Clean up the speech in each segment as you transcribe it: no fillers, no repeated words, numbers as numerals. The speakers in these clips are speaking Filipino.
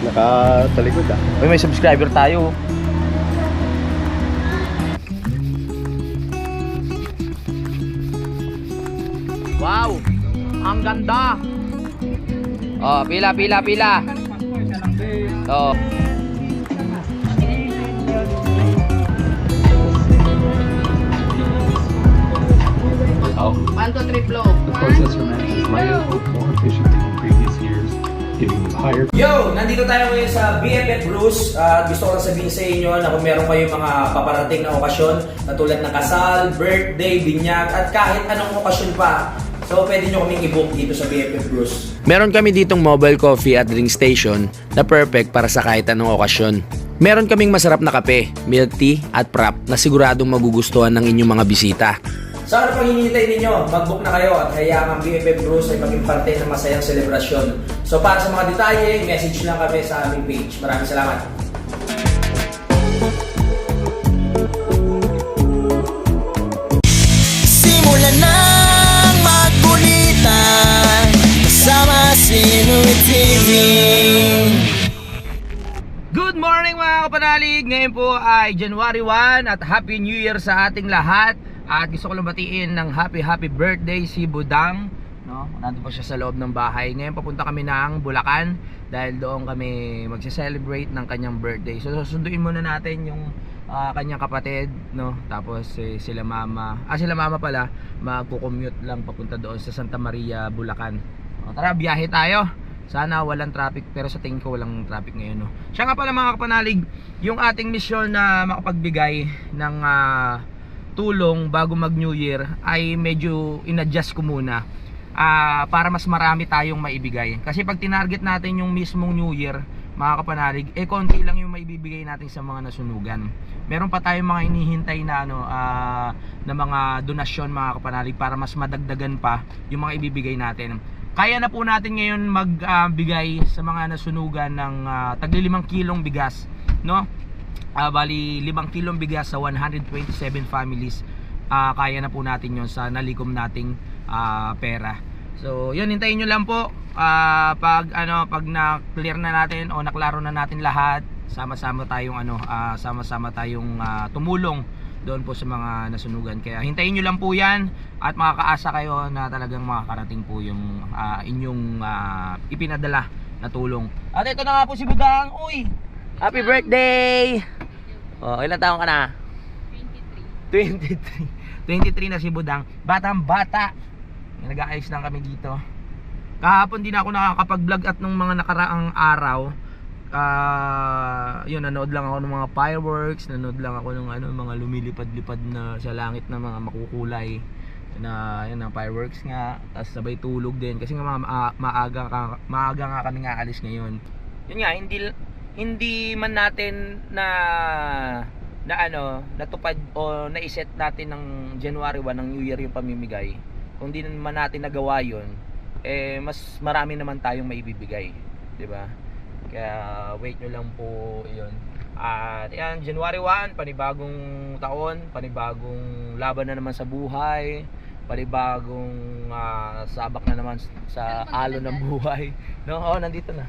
Nakatalikod ah. Uy, may subscriber tayo. Wow! Ang ganda! Oh, pila. Oh. Oh. 1, 2, 3, flow. The processor matches lighter look more efficiently than previous years, giving you higher. Yo! Nandito tayo ngayon sa BFF Bruce. Gusto ko lang sabihin sa inyo na kung meron kayong mga paparating na okasyon na tulad ng kasal, birthday, binyag, at kahit anong okasyon pa, so pwede nyo kaming i-book dito sa BFF Bruce. Meron kami ditong mobile coffee at drink station na perfect para sa kahit anong okasyon. Meron kaming masarap na kape, milk tea at prop na siguradong magugustuhan ng inyong mga bisita. Sa ano pang hinihintay ninyo, mag-book na kayo at hayaan ang BFF Bruce ay maging parte ng masayang selebrasyon. So para sa mga detalye, message lang kami sa aming page. Maraming salamat. Simulan ng magkulitan kasama si Louie TV. Good morning mga kapanalig! Ngayon po ay January 1 at Happy New Year sa ating lahat. At gusto ko lang batiin ng happy birthday si Budang, no? Nandun pa siya sa loob ng bahay. Ngayon papunta kami ng Bulacan dahil doon kami magse-celebrate ng kanyang birthday. So susunduin muna natin yung kanyang kapatid, no? Tapos sila mama pala magko-commute lang papunta doon sa Santa Maria, Bulacan. O, tara, biyahe tayo. Sana walang traffic, pero sa tingin ko walang traffic ngayon, no? Siya nga pala mga kapanalig, yung ating misyon na makapagbigay ng tulong bago mag New Year ay medyo in-adjust ko muna para mas marami tayong maibigay. Kasi pag tinarget natin yung mismong New Year, mga kapanalig, konti lang yung maibibigay natin sa mga nasunugan. Meron pa tayong mga inihintay na na mga donasyon, mga kapanalig, para mas madagdagan pa yung mga ibibigay natin. Kaya na po natin ngayon magbigay sa mga nasunugan ng tagli 5 kilong bigas, no? Bali 5 kilong bigas sa 127 families. Kaya na po natin yon sa nalikom nating pera. So yun, hintayin nyo lang po. Pag na-clear na natin o naklaro na natin lahat, sama-sama tayong tumulong doon po sa mga nasunugan. Kaya hintayin nyo lang po yan at makakaasa kayo na talagang makakarating po yung inyong ipinadala na tulong. At ito na nga po si Budang. Uy! Happy birthday! Oh, ilang taon ka na? 23 na si Budang. Batang bata. Nag-aayos lang kami dito. Kahapon din ako nakakapag-vlog at nung mga nakaraang araw, yun, nanood lang ako ng mga fireworks, nanood lang ako ng mga lumilipad-lipad na sa langit na mga makukulay na yun, ang fireworks nga. Tapos sabay tulog din kasi nga maaga nga kami nga alis ngayon. Yun nga, hindi man natin natupad o naiset natin ng January 1 ng New Year yung pamimigay. Kung di man natin nagawa yun, mas marami naman tayong maibibigay, di ba? Kaya wait nyo lang po yun. At yan, January 1, panibagong taon, panibagong laban na naman sa buhay, panibagong sabak na naman sa alon ng buhay, no? Oh, nandito na.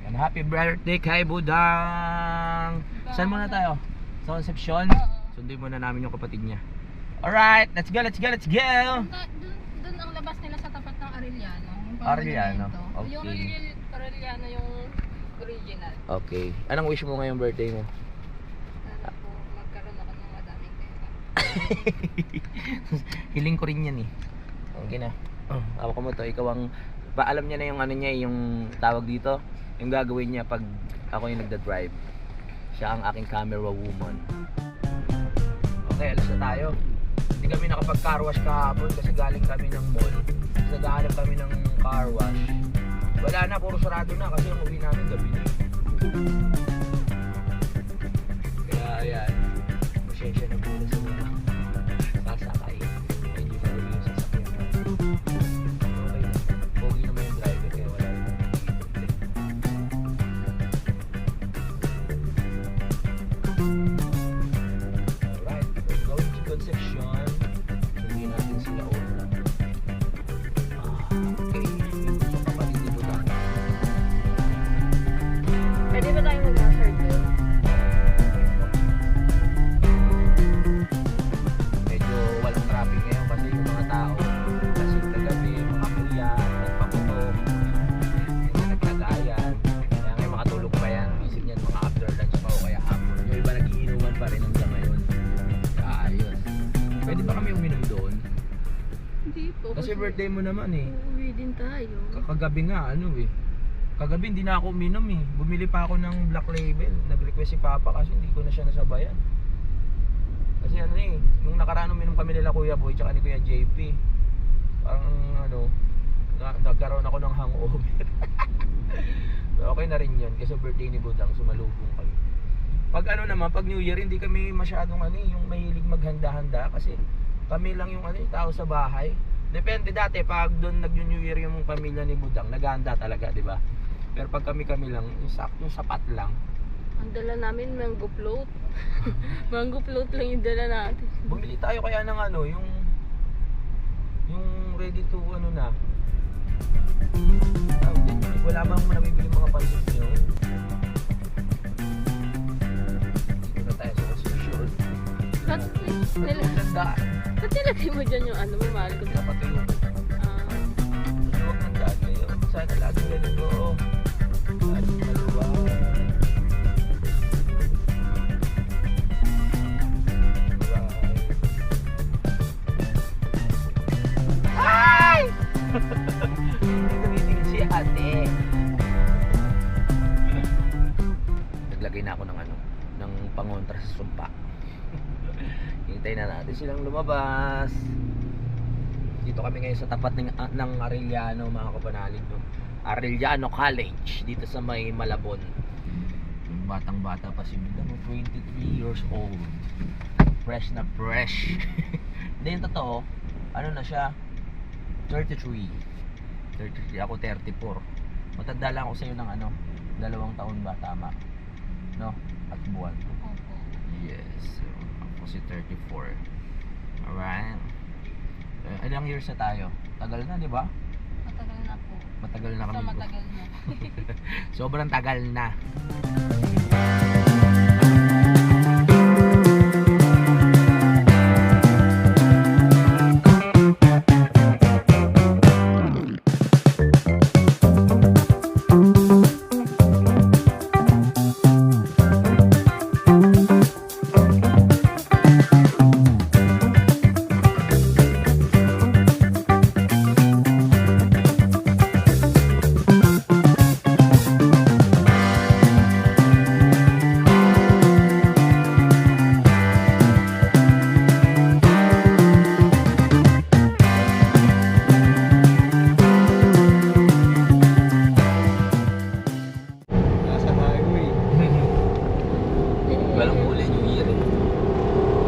And happy birthday kay Budang. Saan muna tayo? Sa Concepcion? Sundin muna namin yung kapatid niya. Alright, let's go. Doon ang labas nila sa tapat ng Arellano. Arellano, okay. Yung Arellano yung original. Okay. Anong wish mo ngayong birthday mo? Sana po magkaroon ako ng madaming pera. Hiling ko rin yan eh. Okay na. Hawak mo to. Ikaw ang... Alam niya na yung yung tawag dito. Yung gagawin niya pag ako yung nagda-drive. Siya ang aking camera woman. Okay, alas na tayo. Hindi kami nakapag-car wash kahapon kasi galing kami ng mall. Naghahanap kami ng car wash. Wala na, puro sarado na kasi yung uwi namin gabi na. Kaya ayan, pasensya na muna sa mga sasakay. Medyo marami yung sasakyan. Okay na, pogi naman yung driver kaya wala na. Alright, we're going to Concepcion. Hindi natin sila una. Okay, ito sa kapatid ni Budang. birthday mo naman eh. Uuwi din tayo. Kagabi nga ano eh. Kagabi hindi na ako uminom eh. Bumili pa ako ng Black Label. Nag-request si Papa kasi hindi ko na siya nasabayan. Kasi ano eh, nung nakaraan uminom kami nila Kuya Boy tsaka ni Kuya JP. Parang ano, nagkaroon ako ng hangover. Pero okay na rin yun kasi birthday ni Budang, sumalubong kami. Pag ano naman, pag New Year hindi kami masyadong ano yung mahilig maghanda-handa kasi kami lang yung ano, tao sa bahay. Depende dati pag doon nag-New Year yung pamilya ni Budang, naghahanda talaga, 'di ba? Pero pag kami lang, yung saktong sapat lang. Ang dala namin mango float. Mango float lang yung dala natin. Bumili tayo kaya ng ano, yung ready to ano na. Wala bang nabibili mga pansit nyo? Dito na tayo sa construction. Ba't nilagay mo dyan yung ano mo, mahal ko? Dapat yung huwag ng daan ngayon. Sana lagi ganito. Lagi maluwag. Ay! Tumitingin si ate. Naglagay na ako ng ano, ng pangontra sa sumpa. Hintayin na natin silang lumabas. Dito kami ngayon sa tapat ng Arellano, mga kapanalig, no? Arellano College dito sa may Malabon. Yung batang bata pa si Bida, 23 years old. Fresh na fresh. Hindi yung totoo, ano na siya, 33. Ako 34. Matanda lang ako sa iyo ng ano, 2 taon ba, tama? No? At buwan. Yes. So, ako si 34. Alright. Ilang years na tayo? Tagal na, di ba? Matagal na po. Matagal na kami. So, matagal na. Sobrang tagal na. Nasa highway. Walang huli New Year eh.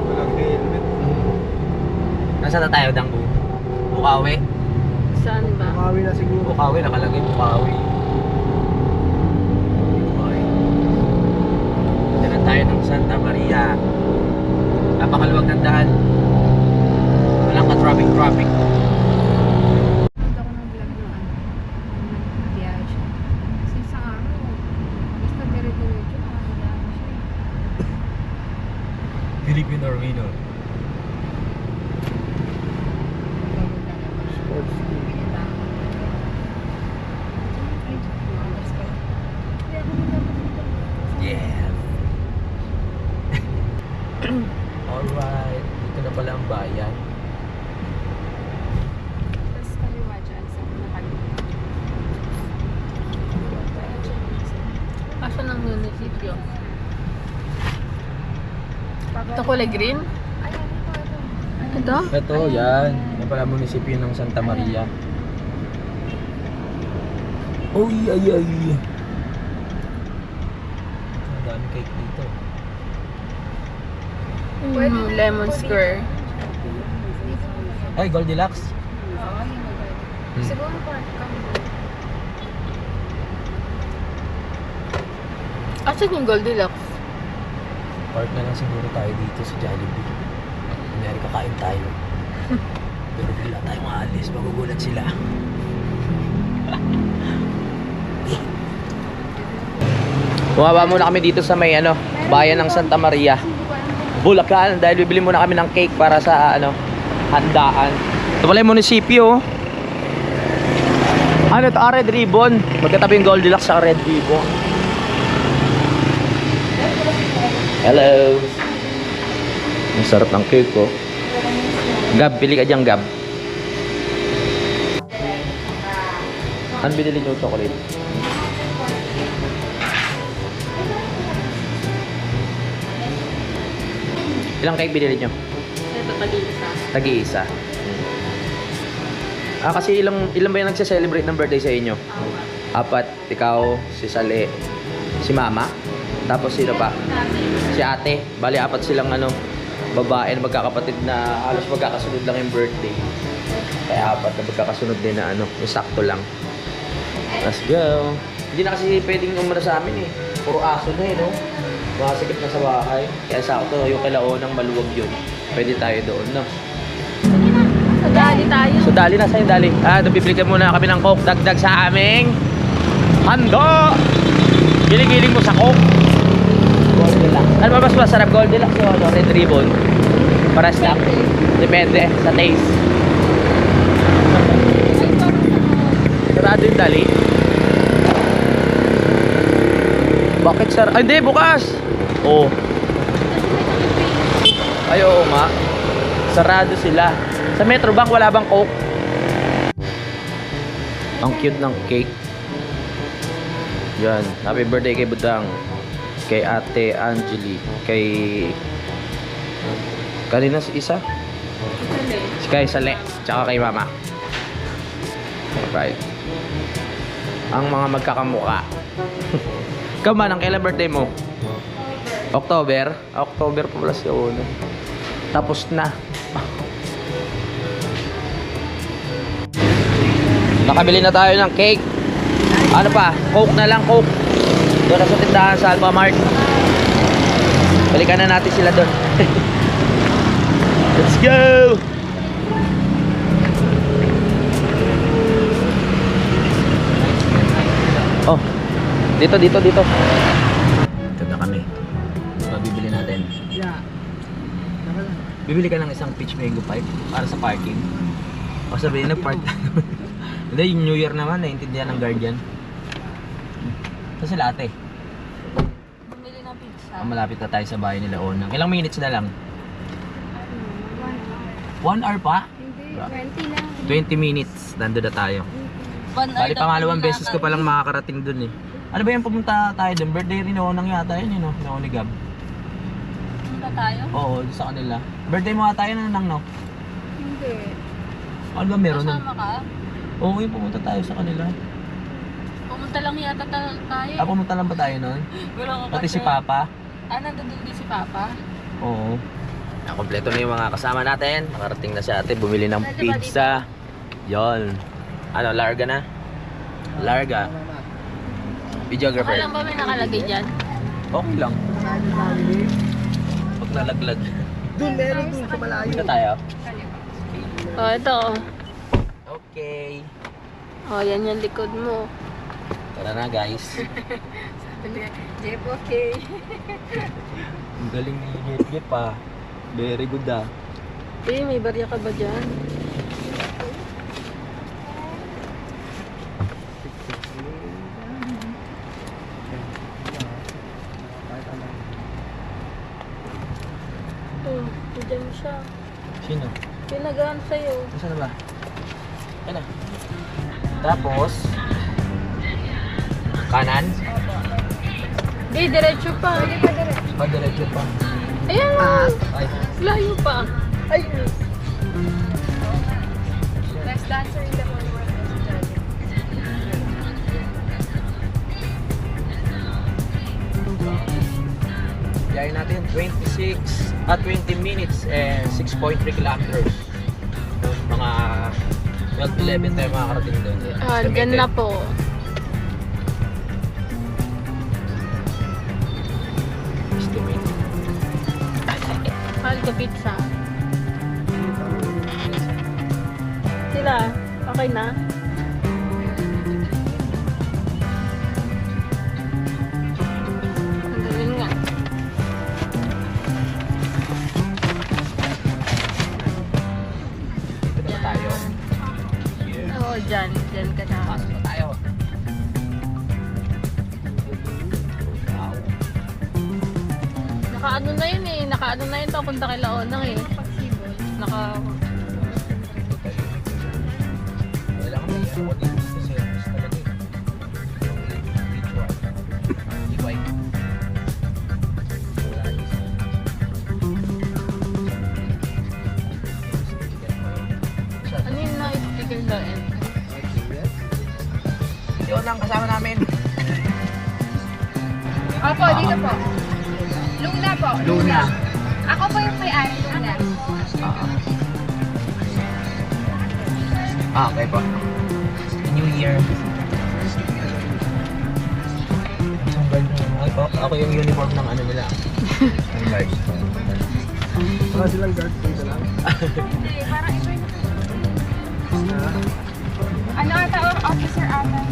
Walang helmet. Nasaan na tayo, Danggu? Bukawi? Saan ba? Makawi na siguro. Bukawi, nakalagay Bukawi. Okay. Dito na tayo ng Santa Maria. Napakaluwag ng daan. Walang ka-traffic. Punta ko ng vlog ng ano, ng biyahe siya. Kasi sa araw, basta dire-diretso, nakakadaan siya. Filipino Armino. Sports team. Yeah. Alright. Dito na pala ang bayan. Tapos kaliwa dyan sa nakalimutan. Kaso ng munisipyo. Ito kulay green? Ito? Ito, yan. Yan pala munisipyo ng Santa Maria. Oy, ay, ay. Ang dami cake dito. Lemon Square. Ay, Goldilocks. Oo, yun na ba? Siguro park kami. Asan yung Goldilocks? Park na lang siguro tayo dito sa Jollibee. Kunyari kakain tayo. Pero bigla tayong aalis, magugulat sila. Bumaba muna kami dito sa may ano, bayan ng Santa Maria, Bulacan, dahil bibili muna kami ng cake para sa ano, handaan. Ito pala yung munisipyo. Ano ito? Red Ribbon. Magkatabi yung Goldilocks sa Red Ribbon. Hello. Ang sarap ng cake ko. Gab, pili ka dyan, Gab. Ano binili niyo chocolate? Ilang cake binili niyo? Ito, tag-iisa. Tag-iisa. Kasi ilang ba yung nagse-celebrate ng birthday sa inyo? Apat. Ikaw, si Sale, si Mama, tapos sino pa? Si Ate. Bali, apat silang babae na magkakapatid na halos magkakasunod lang yung birthday. Kaya apat na magkakasunod din na yung sakto lang. Let's go. Hindi na kasi pwedeng umara sa amin eh. Puro aso na no? Makasikip na sa bahay. Kaya sakto, yung kailaonang maluwag yun. Pwede tayo doon, no? Sa dali tayo. So, dali na sa'yo, dali. Bibili muna kami ng Coke. Dagdag sa aming hando. Giling-giling mo sa Coke. Goldilocks. Ano ba mas masarap? Goldilocks o Red Ribbon? Paras lang. Depende sa taste. Sarado yung dali. Bakit sir? Ay, hindi, bukas! Oo. Ay, oo nga. Sarado sila. Sa Metrobank, wala bang Coke? Ang cute ng cake. Yan. Happy birthday kay Budang. Kay Ate Angeli. Kay... Kanina si isa? Kay Sale. Tsaka kay Mama. Right. Ang mga magkakamuka. Ikaw man, ang kailan birthday mo? October? October pa pala siya una. Tapos na. Nakabili na tayo ng cake. Ano pa? Coke na lang, Coke. Doon na sa tindahan sa Alphamart. Balikan na natin sila doon. Let's go! Oh, dito. Ito na kami. Bibili natin. Bibili ka ng isang peach mango pipe para sa parking. O sabihin na park. Hindi, yung New Year naman, naiintindihan ng guardian. Ito sila ate. Bumili ng pizza. Malapit na tayo sa bahay nila Onang. Ilang minutes na lang? 1 hour pa? Hindi, 20 lang. 20 minutes, nandun na tayo. Bali, pangalawang beses ko palang makakarating dun eh. Ano ba yung pumunta tayo dun? Birthday rin ni Onang yata yun, no? Ni Oni Gab. Punta tayo? Oo, sa kanila. Birthday mo ata yun, Nang, no? Hindi. Ano ba meron nun? Kasama ka? Oo, yung pumunta tayo sa kanila. Pumunta lang yata tayo. Pumunta lang ba tayo nun? Wala ka Pati si kasi. Papa. Nandun din si Papa? Oo. Kompleto na yung mga kasama natin. Nakarating na si ate, bumili ng pizza. Yon. Ano, larga na? Larga. Videographer. Alam ba may nakalagay dyan? Okay lang. Pag nalaglag. Doon, meron doon sa malayo. Dito tayo. Oh, ito. Okay. Oh, yan yung likod mo. Tara na guys. Jeff, okay. Ang galing ni Jeff pa. Very good ah. May barya ka ba dyan? Diyan siya. Sino? Pinagaan sa'yo. Saan na ba? Ayan na. Tapos, kanan. Di, diretso pa. Diretso pa. Ayan! Ay. Layo pa. Ay! Best dancer in the whole world. Biyahe natin 20 minutes and 6.3 kilometers. Mga 12-11 tayo makakarating doon. Dyan na po. Estimate. Mahal ka pizza. Sila, okay na? Ang galing nga. Dito na ba tayo? Oo, dyan ka na. Pasok na tayo. Wow. Naka-ano na yun eh. Naka-ano na yun papunta kay Laonang eh. Naka... Kailangan may airport dito kasi talaga unang kasama namin. Opo, dito po. Luna po. Luna. Ako po yung may-ari, Luna. Okay po. New Year. Ako yung uniform ng ano nila. Ng guard. Wala silang guard dito lang. Hindi, parang iba yung ano ata, or officer ata.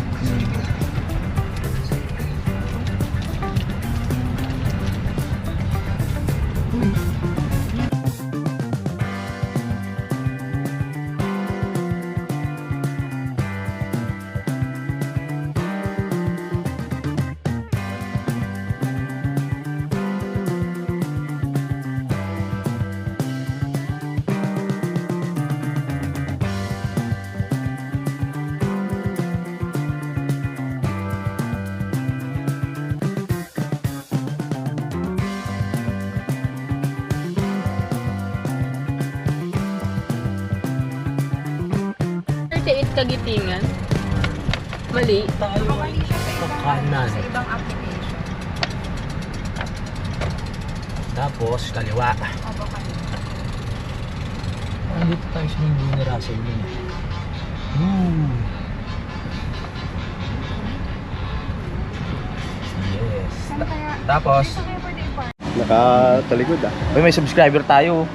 Kagitingan. Mali. Mali siya sa ibang, Kanan. sa ibang application. Tapos, kaliwa. Opo, kanina. Dito tayo sa mundo ni Russell yun. Yes. Saan kaya? Tapos, Saan kaya pwede i-park? Nakatalikod ah. uy, may subscriber tayo.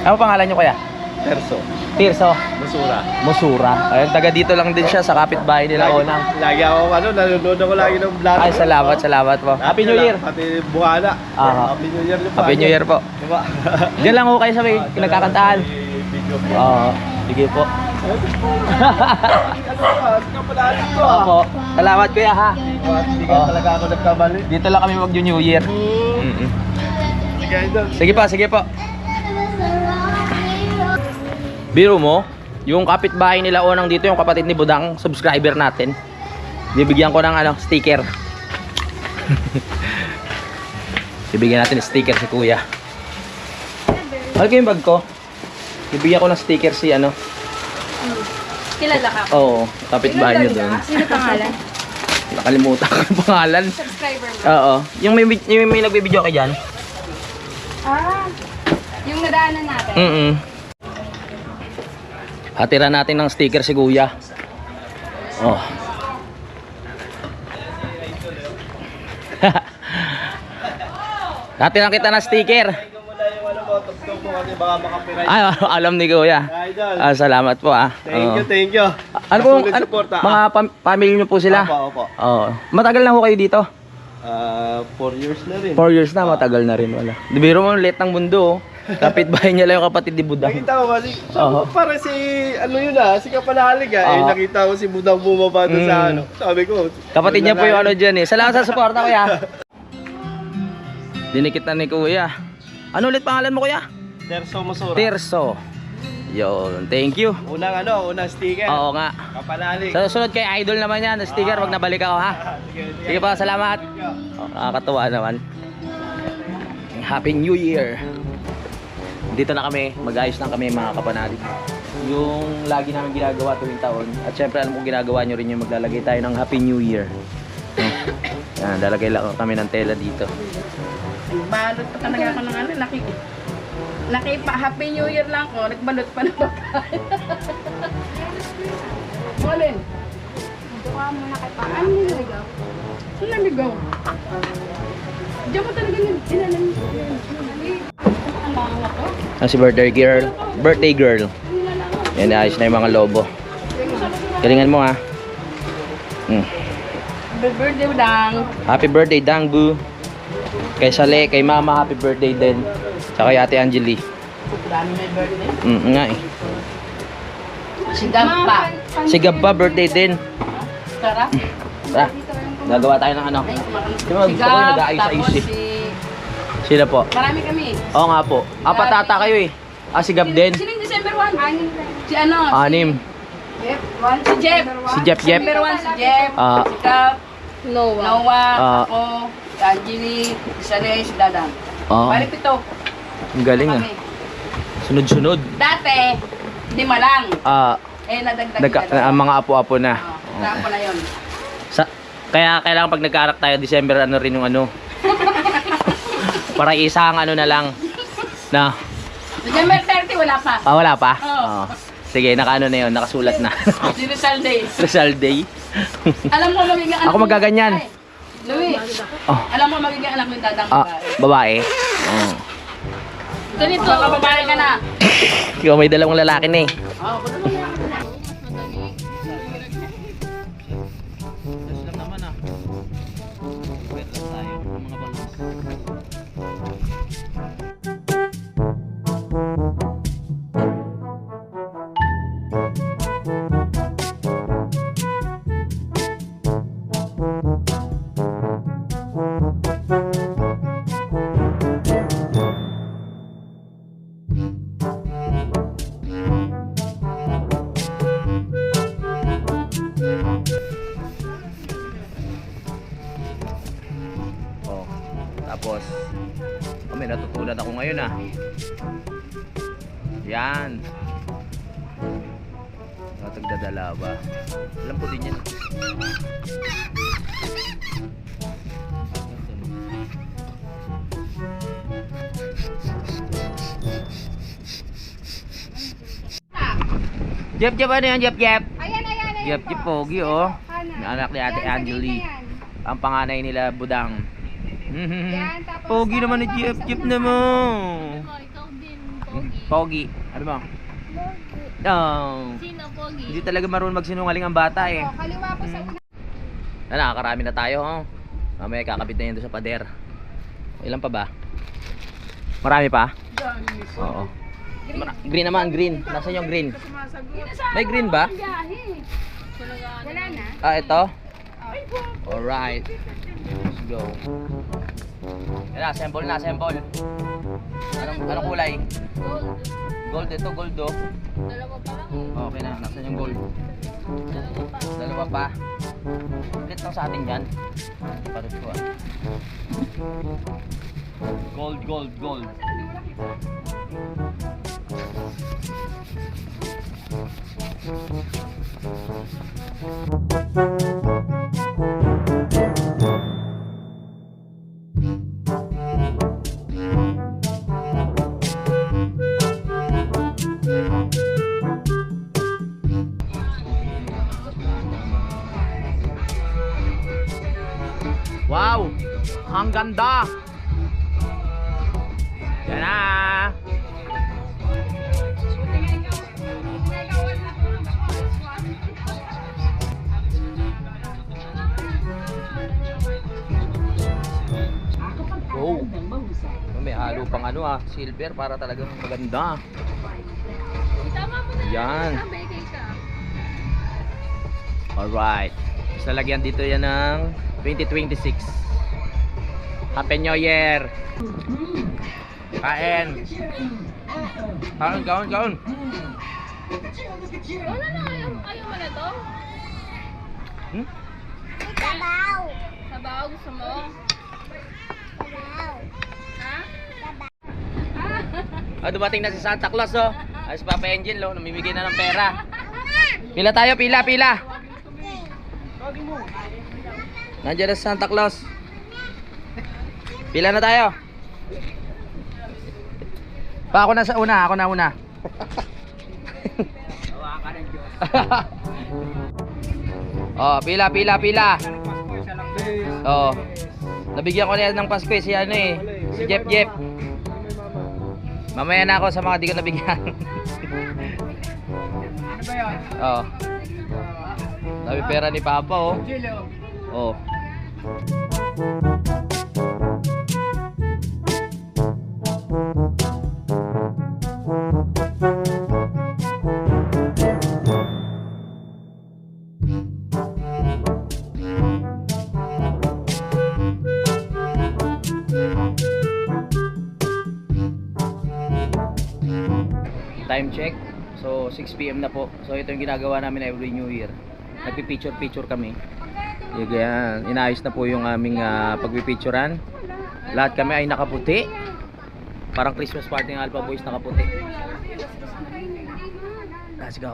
Ano pangalan nyo kaya? Terso. Tirso. Basura. Musura. Ayun, taga dito lang din siya sa kapitbahay nila Onang. Lagi ako nanonood ako lagi ng vlog. Ay, salamat po. Happy New Year. Pati buhana. Aha. Happy New Year. Happy New Year po. Diba? Diyan lang ho kayo sa may pinagkakantahan. Video po. Oo. Sige po. Ano ka? Kapalalit ko ah. Opo. Salamat kuya ha. Hindi ka talaga ako nagkamali. Dito lang kami mag-New Year. Mm-mm. Sige, idol. Sige po. Biro mo, yung kapitbahay nila Onang dito, yung kapatid ni Budang, subscriber natin. Bibigyan ko ng sticker. Bibigyan natin ng sticker si kuya. Ano yung bag ko? Bibigyan ko ng sticker si Kilala ka? Oo, kapitbahay niyo doon. Sino pangalan? Nakalimutan ko yung pangalan. Subscriber mo? Oo, yung may nagbibideo kay dyan. Yung nadaanan natin? Hatira natin ng sticker si kuya. Oh. Hatiran kita ng sticker. Ay, alam ni kuya. Salamat po ah. Thank you. Ano po, mga family niyo po sila? Opo. Oo. Matagal na ho kayo dito? 4 years na rin. 4 years na, matagal na rin wala. Di biro mo, late ng mundo. Kapitbahay niya lang yung kapatid ni Budang. Nakita ko kasi, Oo. para si, si Kapalalig Oo. nakita ko si Budang bumaba doon sa Sabi ko, Kapatid niya po yung dyan eh. Salamat sa suporta kuya. Dinikit na ni kuya. Ano ulit pangalan mo kuya? Terso Masura. Tirso. Yun, thank you. Unang sticker. Oo nga. Kapalalig. Sa susunod kay idol naman yan, sticker, wag nabalik ako ha. Sige pa, salamat. Nakakatuwa naman. Happy New Year. Dito na kami, mag-ayos lang kami mga kapanalig. Yung lagi namin ginagawa tuwing taon. At syempre alam kong ginagawa nyo rin yung maglalagay tayo ng Happy New Year. Yan, lalagay lang kami ng tela dito. Balot pa talaga ako ng Happy New Year lang ko. Nagbalot pa ng pagkain. Molin. Buka mo na kay Paan. Ano niligaw? Ano naligaw? Diyan mo talaga inalam. Ang mga ko. Si birthday girl. Yan, ayos na yung mga lobo. Galingan mo ha. Happy birthday, Budang. Happy birthday, Dangbu. Kay Sale, kay Mama, happy birthday din. Tsaka kay Ate Angeli. Dami may birthday. Nga eh. Si Gabpa. Si Gabba, birthday din. Tara. Tara, gagawa tayo ng ano. Di ba, gusto ko yung nag-aayos-ayos eh. Sila po. Marami kami. Oo nga po. Patata kayo eh. Si Gab din. Sino yung December 1? Si ano? Anim. Si Jeff. Si Jeff. December 1 si Jeff. Si Cap. Noah. Ako. Si Angeli. Si Sane. Si Dadang. Bali 7. Ang galing ah. Kami. Sunod-sunod. Dati, 5 lang. Eh, nadagdag Ang mga apo-apo na. Tapo na yun. Kaya kailangan pag nagkaanak tayo December ano rin yung ano. Para isang ano na lang. Na. December 30, wala pa. Wala pa? Oo. Sige, nakaano na yun, nakasulat na. Si Rizal Day. Rizal Day. Alam mo magiging anak Ako magaganyan. Ay, Louie, Oh. alam mo magiging anak ng dadang Babae. babae. Ganito. Baka babae ka na. Ikaw may dalawang lalaki na eh. Oo, kuno mo yan. lang naman ah. Wait lang tayo mga balons. Tapos, may natutunan ako ngayon ah. Yan. Natagdadala ba? Alam ko din yan. Jep, ano yan? Jep. Ayan. Jep, pogi oh. Anak ni Ate Angeli. Ang panganay nila, Budang. Yan, tapos Pogi naman ni Jep naman. Ikaw din, Pogi. Ano mo? Oh. Sino, Pogi? Hindi talaga marunong magsinungaling ang bata eh. Kaliwa po sa una. Nakakarami na tayo oh. Mamaya kakabit na yun doon sa pader. Ilan pa ba? Marami pa? Oo. Green naman, green. Nasaan yung green? May green ba? Wala na. Ito? Alright. Let's go. Yan na, sample na, sample. Anong kulay? Gold ito, gold oh. Dalawa pa lang. Okay na, nasaan yung gold? Dalawa pa. Ulit lang sa atin yan. Parot ko ah. Gold. Wow! Ang ganda! Yan na! Oh! May halo pang ano ah, silver para talagang maganda. Tama mo na Yan. Begay ka. Alright. Tapos lalagyan dito yan ng 2026. Happy New Year! Kain! Kain! Wala na ayaw mo na to? Sabaw gusto mo? Dumating na si Santa Claus oh. Ay si Papa Angel oh, namimigay na ng pera. Pila tayo, pila. Nandiyan na si Santa Claus. Pila na tayo. Ako na una. Oh, pila. Oh. Nabigyan ko na yan ng Pasko eh, si ano eh. Si Jep. Mamaya na ako sa mga di ko nabigyan. Ano ba yun? Oh. Dami pera ni Papa oh. Oh. Time check. So 6 PM na po. So ito yung ginagawa namin every New Year. Nagpi-picture kami. Yan, inayos na po yung aming pagpipicturean. Lahat kami ay nakaputi. Parang Christmas party ng Alpha Boys, nakaputi. Let's go.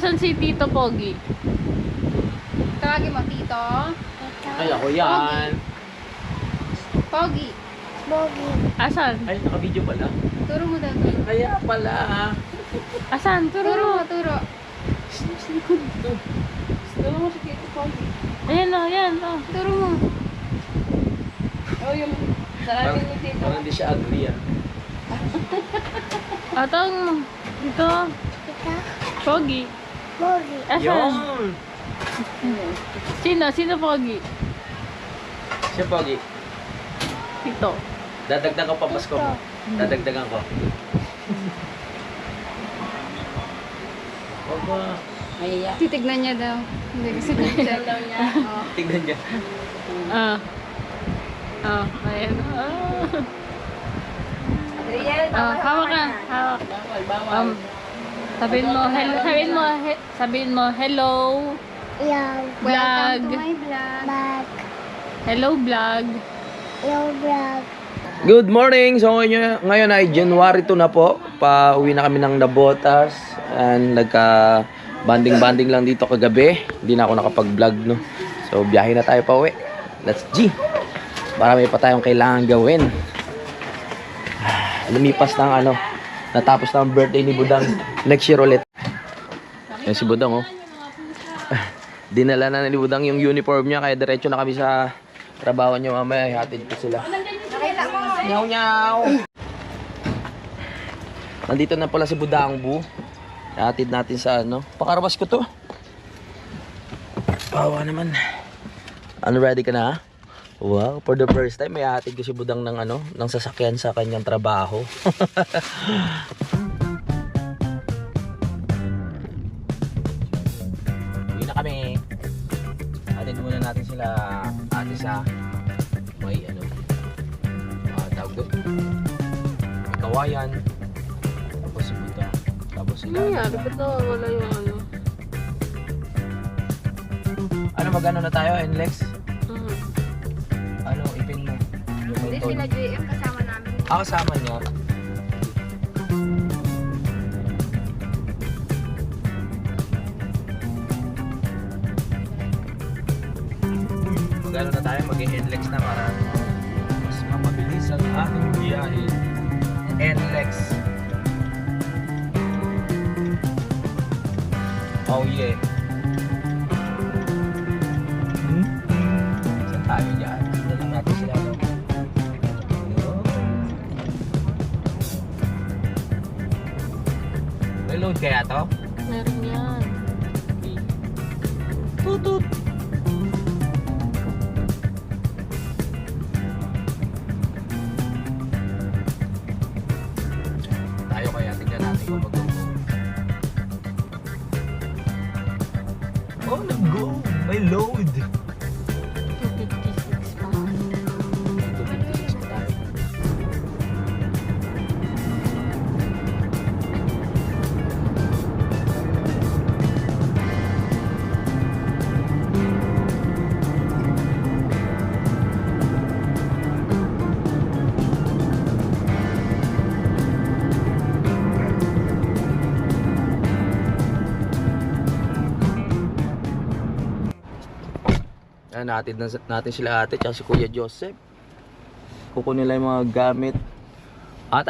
Asan si Tito Pogi? Tawagin mo, Tito. Ay, ako yan. Pogi. Asan? Ay, naka-video pala. Turo mo daw. Turo. Kaya pala. Asan? Turo mo, turo. Turo mo si Tito Pogi. Ayan o, ayan o. Turo mo. Oh, yung salamin ni Tito. Parang hindi siya agree ah. Atong mo. Dito. Pogi. Asan? Yun! Sino Pogi? Siya Pogi. Tito. Dadagdagan ko pa Pasko mo. Dadagdagan ko. Aba. Mahiya. Titignan niya daw. Hindi kasi check. Daw niya. Oh. Tignan niya. Ayan. Adriel, Hawak ka. Hawak. bawal. Sabihin mo, hello. Welcome to my vlog. Hello, vlog. Good morning! So ngayon ay January 2 na po. Pauwi na kami ng Nabotas. And banding lang dito kagabi. Hindi na ako nakapag-vlog, no. So biyahe na tayo pa uwi. Let's G! Marami pa tayong kailangan gawin. Lumipas ng natapos na ang birthday ni Budang. Next year ulit. Yan si Budang, oh. Dinala na ni Budang yung uniform niya, kaya diretso na kami sa trabaho niya mamaya. Ihatid ko sila. Nyaw. Nandito na pala si Budang Bu. Ihatid natin sa pakarabas ko to. Bawa naman. Ready ka na? Wow, for the first time may ihatid ko si Budang ng sasakyan sa kanyang trabaho. Uwi na kami. Hatid muna natin sila ate sa may tawag doon. May kawayan. Tapos si Budang. Tapos sila. Ba't wala yung Magano na tayo, NLEX? Ipin mo. Hindi sila JM kasama namin. Kasama niya. Magano na tayo, mag-NLEX na para mas mapabilis ang ating biyahe. NLEX. Oh yeah. Saan tayo dyan? Dalang natin sila. May load kaya to? Meron yan. Tutut. Tayo kaya, tignan natin kung mag-go. Oh, nag-go! May load! 256 pa. 256 na tayo. Natin sila ate tsaka si Kuya Joseph. Kukunin nila yung mga gamit. At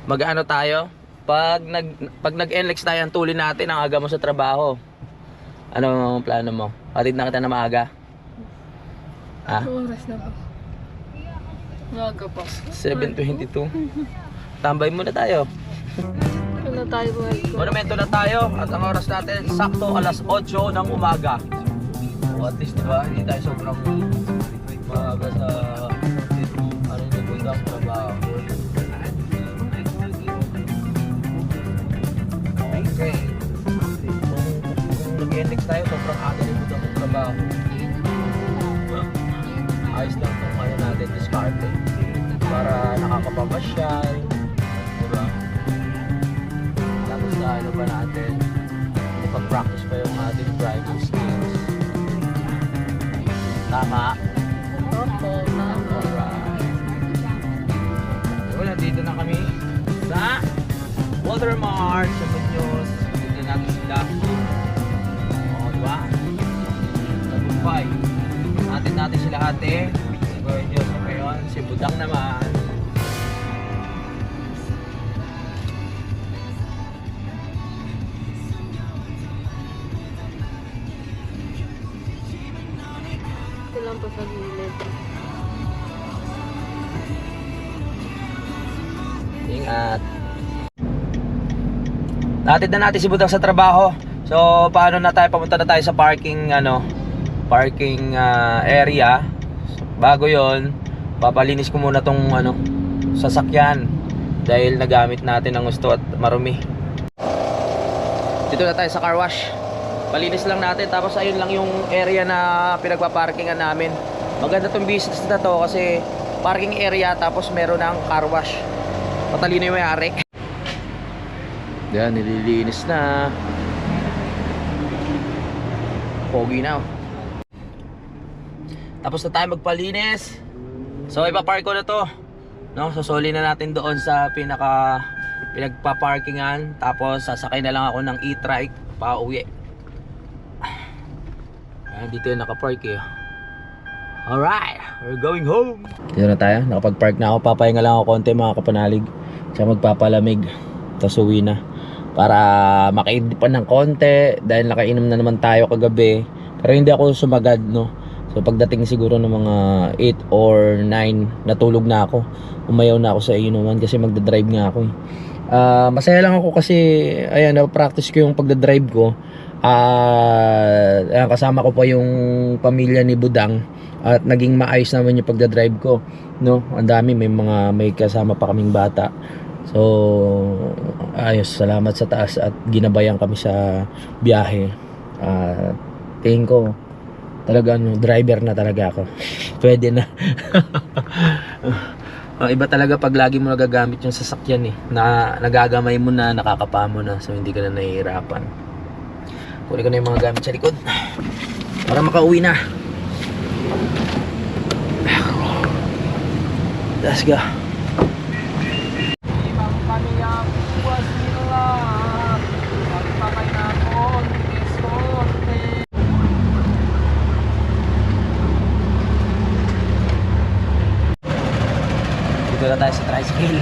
mag-ano tayo? Pag nag-NLEX tayo, ang tulin natin ang aga mo sa trabaho. Ano ang plano mo? Hatid na kita na maaga? Ha? Oras na ba? Maga pa. 7:22. Tambay muna tayo. Ano tayo ba? Monumento na tayo at ang oras natin sakto alas 8 ng umaga. O at least diba, hindi tayo sobrang maaga sa nagpunta ang trabaho. Okay. Kung nag-NLEX tayo, sobrang aga nagpunta ang trabaho. Ayos lang itong natin, discarded. Para nakakapamasyal. Diba? Tapos na pa natin, pag-practice pa yung ating driving skills. Tama? Opo, tama. Alright. So, nandito na kami sa Walter Sir Mark, sa Muñoz. Tignan natin sila. O, diba? Sa Bombay. Natin sila ate. Si Gorgeous na ngayon. Si Budang naman. Ito lang po sa gilid. Ingat. Natid na natin si Budang sa trabaho. So, paano na tayo? Papunta na tayo sa parking, parking area. Bago yon, papalinis ko muna tong sasakyan. Dahil nagamit natin ng gusto at marumi. Dito na tayo sa car wash. Palinis lang natin. Tapos ayun lang yung area na pinagpaparkingan namin. Maganda tong business na to kasi parking area tapos meron ng car wash. Matalino yung may-ari. Yan, nililinis na. Pogi na. Tapos na tayo magpalinis. So ipapark ko na to. No, susuli na natin doon sa pinagpaparkingan. Tapos sasakay na lang ako ng e-trike pa uwi. Ayan, dito yung nakapark eh. Alright, we're going home. Dito na tayo, nakapag-park na ako. Papahinga lang ako konti mga kapanalig. Tsaka magpapalamig. Tapos uwi na. Para makainipan ng konti. Dahil nakainom na naman tayo kagabi. Pero hindi ako sumagad, no. So pagdating siguro ng mga 8 or 9, natulog na ako. Umayaw na ako sa inuman kasi magdadrive nga ako eh. Masaya lang ako kasi ayan, na-practice ko yung pagdadrive ko. Ayan, kasama ko pa yung pamilya ni Budang at naging maayos naman yung pagdadrive ko, no. Ang dami, may kasama pa kaming bata. So ayos, salamat sa taas at ginabayan kami sa biyahe. Tingin ko talaga driver na talaga ako. Pwede na. Iba talaga pag lagi mo nagagamit yung sasakyan eh. Na nagagamay mo na, nakakapa mo na. So hindi ka na nahihirapan. Kunin ko na yung mga gamit sa likod para makauwi na. Let's go. Dito na tayo sa tricycle.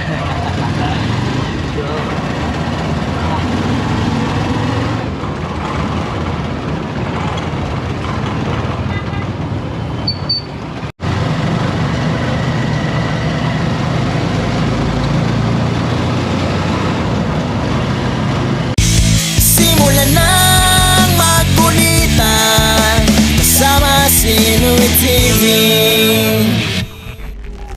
Simulan ng magkulitan kasama si Inuit TV.